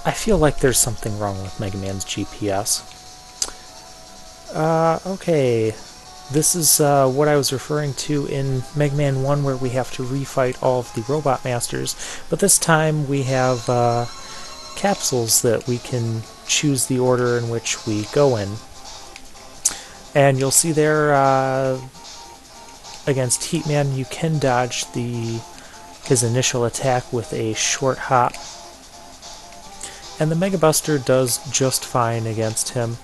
I feel like there's something wrong with Mega Man's GPS. Okay. This is what I was referring to in Mega Man 1, where we have to refight all of the Robot Masters, but this time we have capsules that we can choose the order in which we go in. And you'll see there, against Heatman, you can dodge his initial attack with a short hop. And the Mega Buster does just fine against him.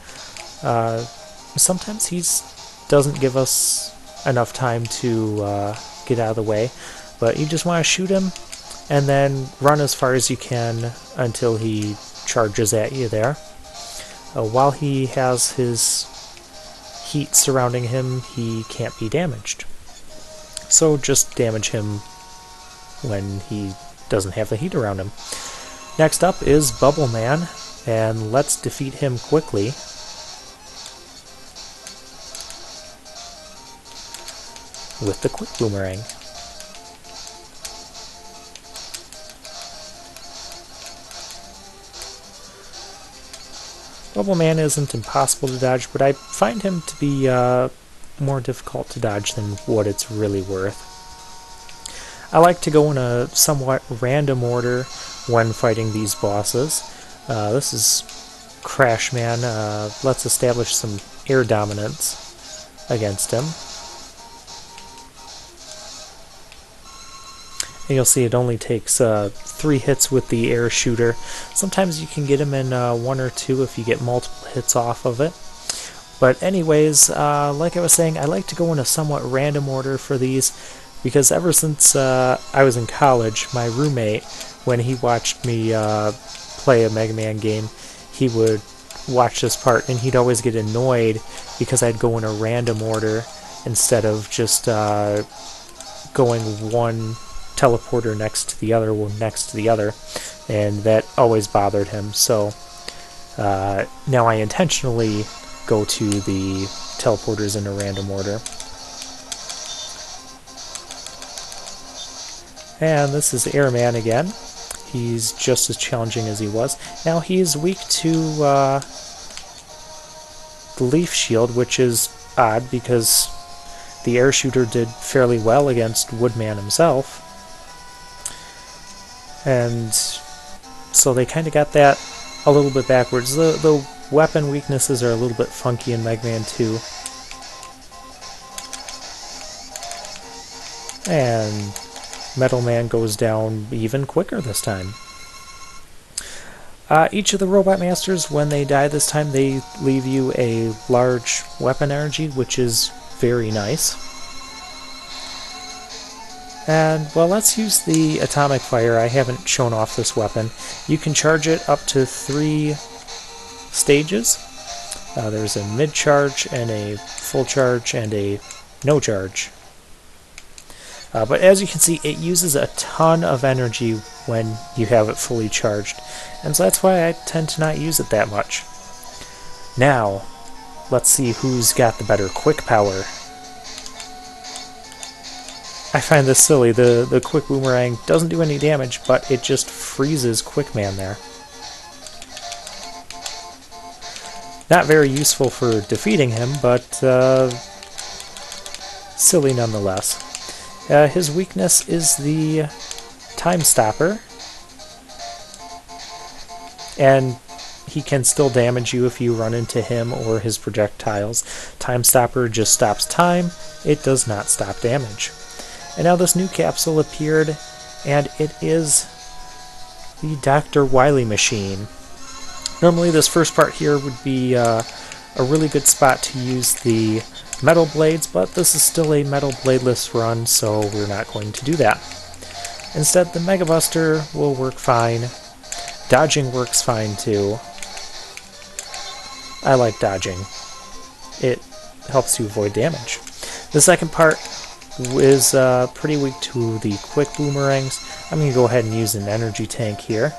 Sometimes he doesn't give us enough time to get out of the way, but you just want to shoot him and then run as far as you can until he charges at you there. While he has his heat surrounding him, he can't be damaged. So just damage him when he doesn't have the heat around him. Next up is Bubble Man, and let's defeat him quickly. With the Quick Boomerang. Bubble Man isn't impossible to dodge, but I find him to be more difficult to dodge than what it's really worth. I like to go in a somewhat random order when fighting these bosses. This is Crash Man. Let's establish some air dominance against him. And you'll see it only takes 3 hits with the air shooter. Sometimes you can get him in 1 or 2 if you get multiple hits off of it. But anyways, like I was saying, I like to go in a somewhat random order for these, because ever since I was in college, my roommate, when he watched me play a Mega Man game, he would watch this part and he'd always get annoyed because I'd go in a random order instead of just going one teleporter next to the other one next to the other, and that always bothered him. So now I intentionally go to the teleporters in a random order. And this is Airman again. He's just as challenging as he was. Now he's weak to the Leaf Shield, which is odd because the air shooter did fairly well against Woodman himself. And so they kind of got that a little bit backwards. The weapon weaknesses are a little bit funky in Mega Man 2. And Metal Man goes down even quicker this time. Each of the Robot Masters, when they die this time, they leave you a large weapon energy, which is very nice. And, well, let's use the Atomic Fire. I haven't shown off this weapon. You can charge it up to 3 stages. There's a mid-charge, and a full charge, and a no-charge. But as you can see, it uses a ton of energy when you have it fully charged. And so that's why I tend to not use it that much. Now, let's see who's got the better quick power. I find this silly. The Quick Boomerang doesn't do any damage, but it just freezes Quick Man there. Not very useful for defeating him, but silly nonetheless. His weakness is the Time Stopper, and he can still damage you if you run into him or his projectiles. Time Stopper just stops time, it does not stop damage. And now this new capsule appeared, and it is the Dr. Wily machine. Normally this first part here would be a really good spot to use the metal blades, but this is still a metal bladeless run, so we're not going to do that. Instead, the Mega Buster will work fine. Dodging works fine too. I like dodging. It helps you avoid damage. The second part is pretty weak to the Quick Boomerangs. I'm going to go ahead and use an energy tank here.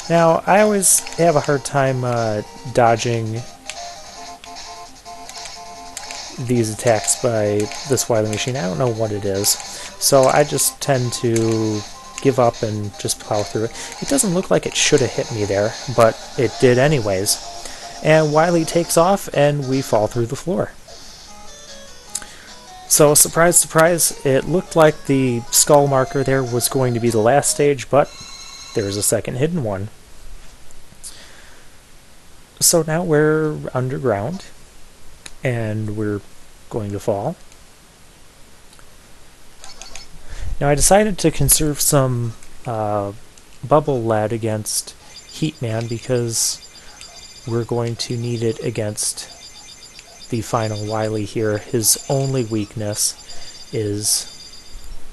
Now, I always have a hard time dodging these attacks by this Wily machine. I don't know what it is. So I just tend to give up and just plow through it. It doesn't look like it should have hit me there, but it did anyways. And Wily takes off, and we fall through the floor. So, surprise, surprise, it looked like the skull marker there was going to be the last stage, but there's a second hidden one. So now we're underground, and we're going to fall. Now I decided to conserve some bubble lead against Heatman because we're going to need it against the final Wily here. His only weakness is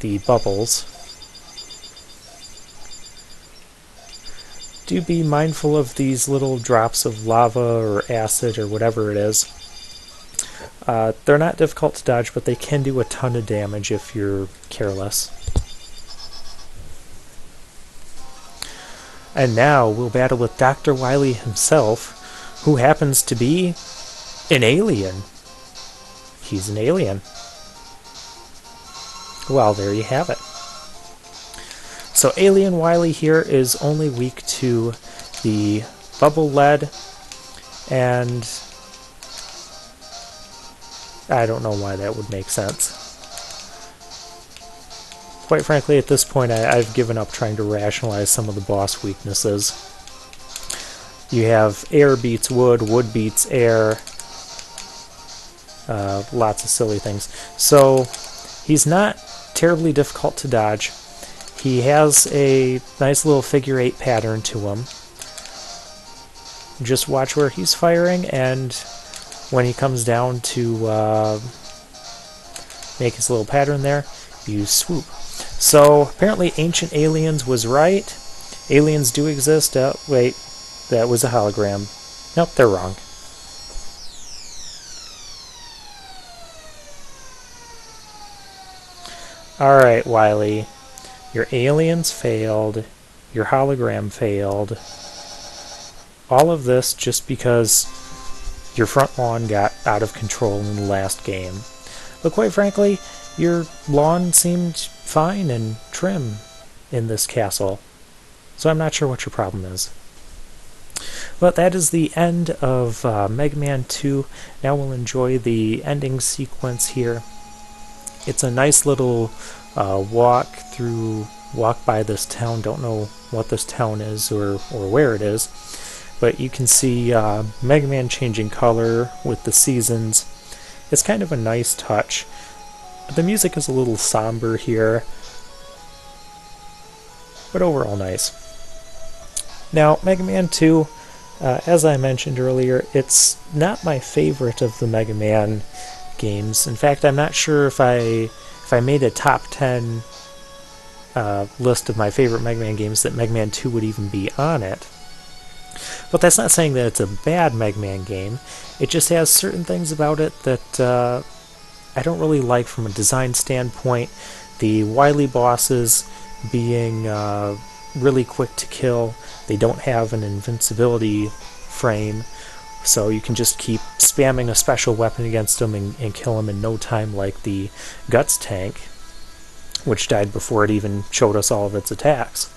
the bubbles. Do be mindful of these little drops of lava or acid or whatever it is. They're not difficult to dodge, but they can do a ton of damage if you're careless. And now we'll battle with Dr. Wily himself, who happens to be an alien. He's an alien. Well, there you have it. So Alien Wily here is only weak to the bubble lead, and I don't know why that would make sense. Quite frankly, at this point, I've given up trying to rationalize some of the boss weaknesses. You have air beats wood, wood beats air, lots of silly things. So he's not terribly difficult to dodge. He has a nice little figure 8 pattern to him. Just watch where he's firing, and when he comes down to make his little pattern there, you swoop. So apparently Ancient Aliens was right. Aliens do exist. Wait, that was a hologram. Nope, they're wrong. Alright, Wily. Your aliens failed. Your hologram failed. All of this just because your front lawn got out of control in the last game. But quite frankly, your lawn seemed fine and trim in this castle. So I'm not sure what your problem is. But that is the end of Mega Man 2. Now we'll enjoy the ending sequence here. It's a nice little walk by this town. Don't know what this town is or where it is. But you can see Mega Man changing color with the seasons. It's kind of a nice touch. The music is a little somber here, but overall nice. Now, Mega Man 2, as I mentioned earlier, it's not my favorite of the Mega Man games. In fact, I'm not sure if I made a top 10 list of my favorite Mega Man games that Mega Man 2 would even be on it. But that's not saying that it's a bad Mega Man game. It just has certain things about it that I don't really like from a design standpoint. The Wily bosses being really quick to kill. They don't have an invincibility frame, so you can just keep spamming a special weapon against them and kill them in no time, like the Guts tank, which died before it even showed us all of its attacks.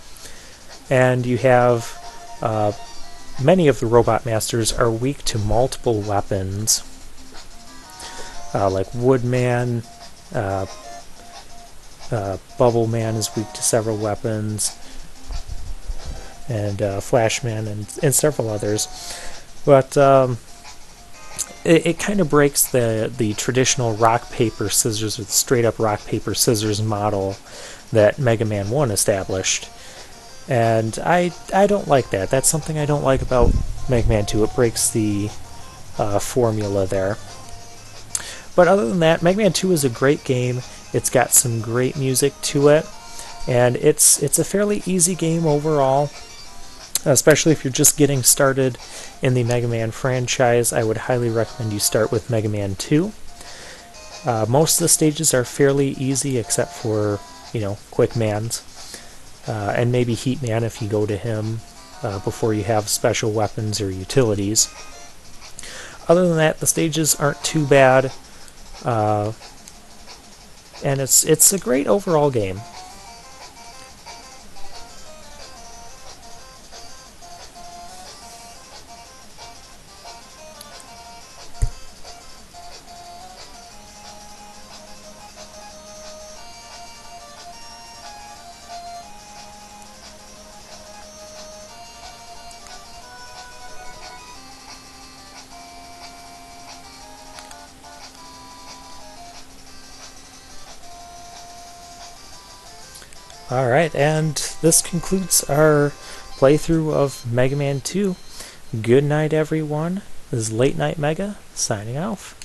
And you have many of the Robot Masters are weak to multiple weapons, like Woodman, Bubble Man is weak to several weapons, and Flashman and several others. But it kind of breaks the traditional rock, paper, scissors, with straight up rock, paper, scissors model that Mega Man 1 established. And I don't like that. That's something I don't like about Mega Man 2. It breaks the formula there. But other than that, Mega Man 2 is a great game. It's got some great music to it, and it's a fairly easy game overall, especially if you're just getting started in the Mega Man franchise. I would highly recommend you start with Mega Man 2. Most of the stages are fairly easy, except for, Quick Man's. And maybe Heat Man if you go to him before you have special weapons or utilities. Other than that, the stages aren't too bad, and it's a great overall game. Alright, and this concludes our playthrough of Mega Man 2. Good night, everyone. This is Late Night Mega, signing off.